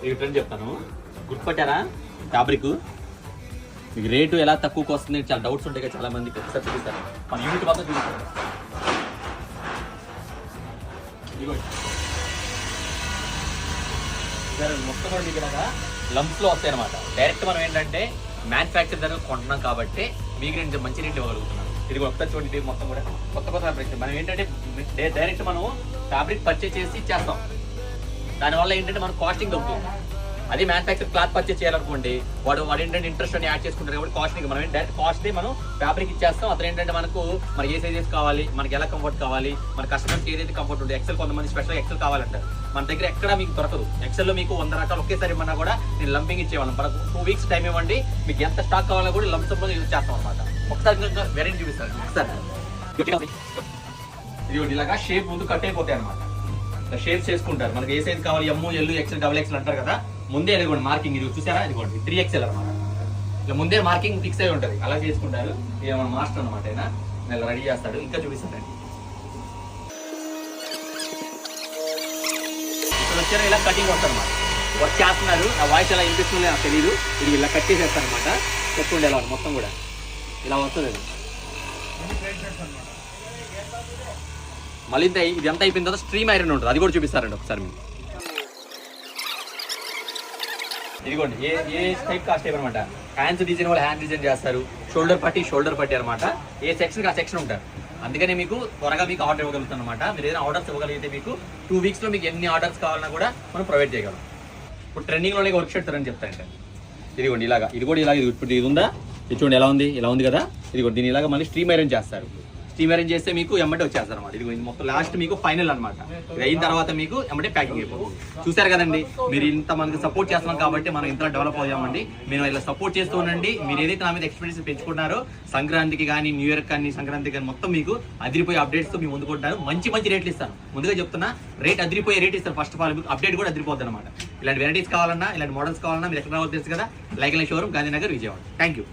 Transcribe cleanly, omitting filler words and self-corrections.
మీకు ట్రెండ్ చెప్తాను, గుర్తుపట్టారా? ఫ్యాబ్రిక్ మీకు రేటు ఎలా తక్కువకి వస్తుంది చాలా డౌట్స్ ఉంటాయి కదా చాలా మందికి. ఒకసారి చూపిస్తాను, మన యూనిట్ మాత్రం చూపిస్తాను. మొత్తం కూడా మీకు ఇలాగా లంప్స్ లో వస్తాయి అనమాట. డైరెక్ట్ మనం ఏంటంటే మ్యానుఫ్యాక్చర్ దగ్గర కొంటున్నాం కాబట్టి మీకు నేను మంచి రేట్లు ఇవ్వగలుగుతున్నాను. ఇది ఒకసారి చూడండి, మొత్తం కూడా కొత్త కొత్త ఫ్యాబ్రిక్. మనం ఏంటంటే డైరెక్ట్ మనం ఫ్యాబ్రిక్ పర్చేస్ చేసి ఇచ్చేస్తాం. దానివల్ల ఏంటంటే మనకు కాస్టింగ్ దొరుకుతుంది. అదే మ్యానుఫ్యాక్చర్ క్లాత్ పర్చేస్ చేయాలనుకోండి, వాడు ఏంటంటే ఇంట్రెస్ట్ అని యాడ్ చేసుకుంటారు కాబట్టి కాస్టింగ్ మనం డైరెక్ట్ కాస్ట్ మనం ఫ్యాబ్రిక్ ఇచ్చేస్తాం. అతను ఏంటంటే మనకు ఏ సైజెస్ కావాలి, మనకి ఎలా కంఫర్ట్ కావాలి, మన కస్టమర్కి ఏదైతే కంఫర్ట్ ఉంటుంది. ఎక్సెల్ కొంతమంది స్పెషల్గా ఎక్సెల్ కావాలంటారు, మన దగ్గర ఎక్కడ మీకు దొరకదు. ఎక్సెల్లో మీకు 100 రకాలు ఒకేసారి ఇవ్వన్నా కూడా నేను లంపింగ్ ఇచ్చేవాళ్ళం. మనకు 2 వీక్స్ టైం ఇవ్వండి, మీకు ఎంత స్టాక్ కావాలో కూడా లంప్సంలో యూజ్ చేస్తాం అనమాట. ఒకసారి వెరైటీ చూపిస్తాను. ఒకసారి ఇది ఇలాగా షేప్ ముందు కట్ అయిపోతాయి అనమాట. షేప్స్ చేసుకుంటారు. మనకి ఏ సైజ్ కావాలి, ఎమ్, ఎల్, ఎక్సెల్, డబుల్ ఎక్సెల్ అంటారు కదా. ముందే ఇదిగోండి మార్కింగ్, ఇది చూసారా, ఇదిగోండి 3XL అనమాట. ఇలా ముందే మార్కింగ్ ఫిక్స్ అయి ఉంటుంది, అలా చేసుకుంటారు. ఇది మన మాస్టర్ అనమాట, ఆయన ఇలా రెడీ చేస్తాడు. ఇంకా చూపిస్తాడండి, ఇక్కడ వచ్చారు ఇలా కటింగ్ వస్తారు అనమాట. వర్క్ చేస్తున్నారు, నా వాయిస్ ఎలా వినిపిస్తుందో నాకు తెలియదు. ఇది ఇలా కట్ చేసేస్తారు అనమాట. చెప్పుకోండి ఎలా మొత్తం కూడా ఇలా వస్తుంది. మళ్ళీ ఇది ఎంత అయిపోయిన తర్వాత స్ట్రీమ్ ఐరన్ ఉంటుంది, అది కూడా చూపిస్తారండి ఒకసారి మీకు. ఇదిగోండి ఏ టైప్ కాస్ట్ అనమాట. హ్యాండ్స్ డిజైన్ వాళ్ళు హ్యాండ్ డిజైన్ చేస్తారు, షోల్డర్ పట్టి అనమాట. ఏ సెక్షన్ ఆ సెక్షన్ ఉంటారు. అందుకని మీకు త్వరగా మీకు ఆర్డర్ ఇవ్వగలుగుతాం అనమాట. మీరు ఏదైనా ఆర్డర్స్ ఇవ్వగలిగితే మీకు 2 వీక్స్లో మీకు ఎన్ని ఆర్డర్స్ కావాలన్నా కూడా మనం ప్రొవైడ్ చేయగలం. ఇప్పుడు ట్రెండింగ్లోనే వర్క్ చేస్తారని చెప్తాను. ఇదిగోండి ఇలాగా, ఇది కూడా ఇలాగ, ఇప్పుడు ఇది ఉందా, ఇది చూడండి ఎలా ఉంది, ఇలా ఉంది కదా. ఇదిగోండి దీని ఇలాగా మళ్ళీ స్ట్రీమ్ ఐరన్ చేస్తారు. స్టీమ్ అరేంజ్ చేస్తే మీకు ఎమ్మటే వచ్చేస్తారు అనమాట. ఇది మొత్తం లాస్ట్ మీకు ఫైనల్ అనమాట. ఇది అయిన తర్వాత మీకు ఎమ్మటే ప్యాకింగ్ అయిపోతుంది. చూసారు కదండి, మీరు ఇంత మనకి సపోర్ట్ చేస్తున్నాం కాబట్టి మనం ఇంత డెవలప్ అయ్యామండి. మేము ఇలా సపోర్ట్ చేస్తూ ఉండండి. మీరు ఏదైతే నా మీద ఎక్స్పీరియన్స్ పెంచుకుంటున్నారో సంక్రాంతికి కానీ, న్యూ ఇయర్ కానీ, సంక్రాంతికి కానీ మొత్తం మీకు అదిరిపోయే అప్డేట్స్తో మేము ముందుకుంటాను. మంచి రేట్లు ఇస్తాను. ముందుగా చెప్తున్నా, రేట్ అదిరిపోయే రేట్ ఇస్తాను. ఫస్ట్ ఆఫ్ ఆల్ మీకు అప్డేట్ కూడా అదిరిపోద్ది అనమాట. ఇలాంటి వెరైటీస్ కావాలన్నా, ఇలాంటి మోడల్స్ కావాలన్నా మీరు ఎక్కడ రావద్దు తెలుసు కదా. Like and showroom, Gandhinagar, Vijayawada. Thank you.